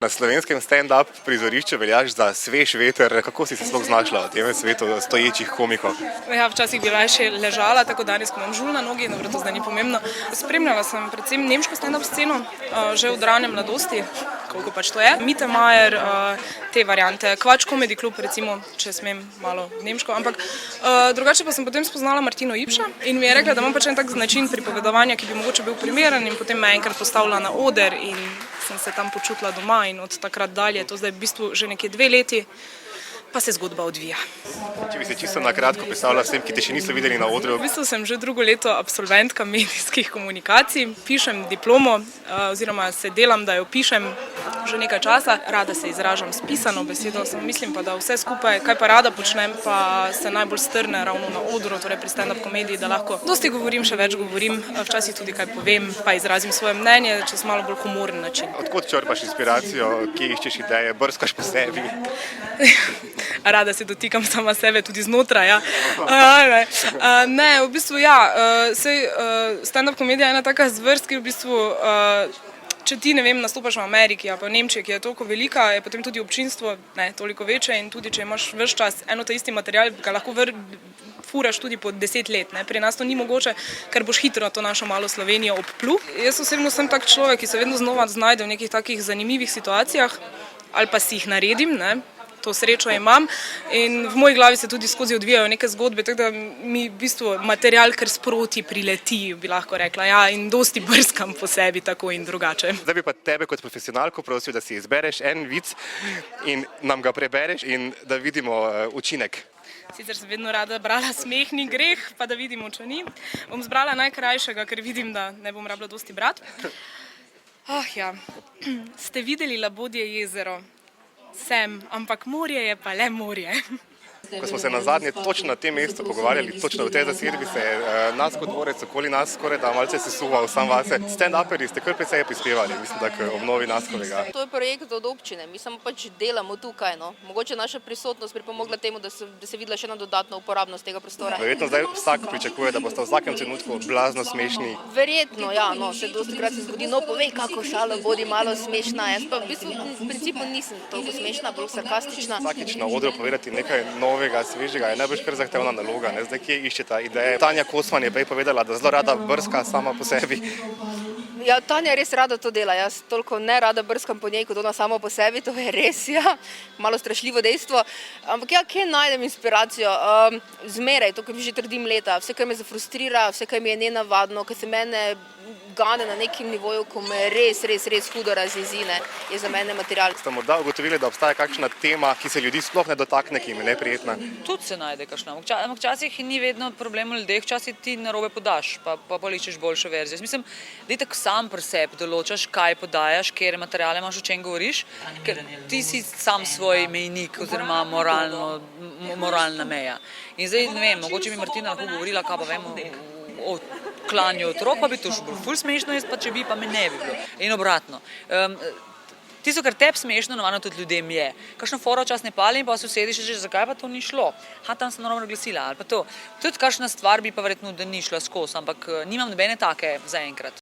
Na slovenskem stand-up prizorišču veljaš za svež veter. Kako si se sploh znašla v tem svetu stoječih komikov? Ja, včasih bi raje ležala, tako danes, ko imam žul na nogi, dobro, to zdaj ni pomembno. Spremljala sem predvsem nemško stand-up sceno, že v rani mladosti, koliko pač to je. Mite Majer, te variante, Quatsch Comedy Club, recimo, če smem malo nemško, ampak drugače pa sem potem spoznala Martino Ipša in mi je rekla, da imam pač en tak način pripovedovanja, ki bi mogoče bil primeren, in potem me enkrat postavila na oder in sem se tam počutila doma in od takrat dalje, to zdaj v bistvu že nekje 2 leti, pa se zgodba odvija. Če bi se čisto na kratko predstavila vsem, ki te še niso videli na odru. V bistvu sem že 2. leto absolventka medijskih komunikacij, pišem diplomo oziroma se delam, da jo pišem že nekaj časa. Rada se izražam s pisano besedo, mislim pa, da vse skupaj, kaj pa rada počnem, pa se najbolj strne ravno na odru, torej pri stand-up komediji, da lahko dosti govorim, še več govorim, včasih tudi kaj povem, pa izrazim svoje mnenje, čez malo bolj humoren način. Odkot črpaš inspiracijo, kje iščeš ideje, brskaš po sebi? Rada se dotikam sama sebe, tudi znotraj. Ja. Ne, v bistvu ja, stand-up komedija je ena taka zvrst, ki v bistvu, če ti, ne vem, nastopaš v Ameriki ali pa v Nemčiji, ki je toliko velika, je potem tudi občinstvo toliko večje in tudi, če imaš ves čas eno ta isti material, ga lahko furaš tudi po 10 let. Pri nas to ni mogoče, ker boš hitro to našo malo Slovenijo obplul. Jaz osebno sem tak človek, ki se vedno znova znajde v nekih takih zanimivih situacijah ali pa si jih naredim, ne. To srečo imam in v moji glavi se tudi skozi odvijajo neke zgodbe, tako da mi v bistvu material kar sproti prileti, bi lahko rekla, ja, in dosti brskam po sebi tako in drugače. Zdaj bi pa tebe kot profesionalko prosil, da si izbereš en vic in nam ga prebereš in da vidimo učinek. Sicer sem vedno rada brala Smeh ni greh, pa da vidimo, če ni. Bom zbrala najkrajšega, ker vidim, da ne bom rabila dosti brati. Ja, ste videli Labodje jezero? Sem, ampak morje je pa le morje. Ko smo se nazadnje točno na tem mestu pogovarjali, točno v tej zasedbi, se je nas kot dvorec okoli nas skoraj da malce sesuval sam vase. Stand-uperi ste kar precej prispevali, mislim, da k obnovi Naskovega. To je projekt od občine, mi samo pač delamo tukaj, no. Mogoče naša prisotnost pripomogla temu, da se videla še ena dodatna uporabnost tega prostora. Verjetno zdaj vsak pričakuje, da boste v vsakem trenutku blazno smešni. Verjetno, ja, no, še dostikrat se zgodi, no, povej, kako šalo, bodi malo smešna. Jaz pa v bistvu v principu nisem toliko smešna, bolj sarkastična. Vsakič na odru povedati nekaj novega, svežega je najbolj kar zahtevna naloga, ne? Zdaj, kje iščeta ideje? Tanja Kosman je prej povedala, da zelo rada brska sama po sebi. Ja, Tanja res rada to dela, jaz toliko ne rada brskam po njej, kot ona sama po sebi, to je res, ja, malo strašljivo dejstvo. Ampak ja, kje najdem inspiracijo? Zmeraj, to, kar že trdim leta, vse, kar me zafrustrira, vse, kar mi je nenavadno, kar se mene gane na nekem nivoju, ko me res hudo razjezi, je za mene material. Ste morda ugotovili, da obstaja kakšna tema, ki se ljudi sploh ne dotakne, ki jim je neprijetna? Tudi se najde kakšna. Včasih ni vedno problem v ljudeh, včasih ti narobe podaš, pa iščeš boljšo verzijo. Mislim, da tako sam pri sebi določaš, kaj podajaš, kjer materiale imaš, o čem govoriš, ker ti si sam svoj mejnik oziroma moralna meja. In zdaj, ne vem, mogoče bi Martina lahko govorila, kaj pa vemo o klanju otrok, pa bi to še bilo ful smešno, jaz pa če bi, pa me ne bi bilo. In obratno. Tisto, kar tebi smešno, navadno tudi ljudem je. Kakšno foro včasih ne pali in pa sosedi še že, zakaj pa to ni šlo? Tam sem naravno glasila ali pa to. Tudi kakšna stvar bi pa verjetno, da ni šla skozi, ampak nimam nobene take zaenkrat.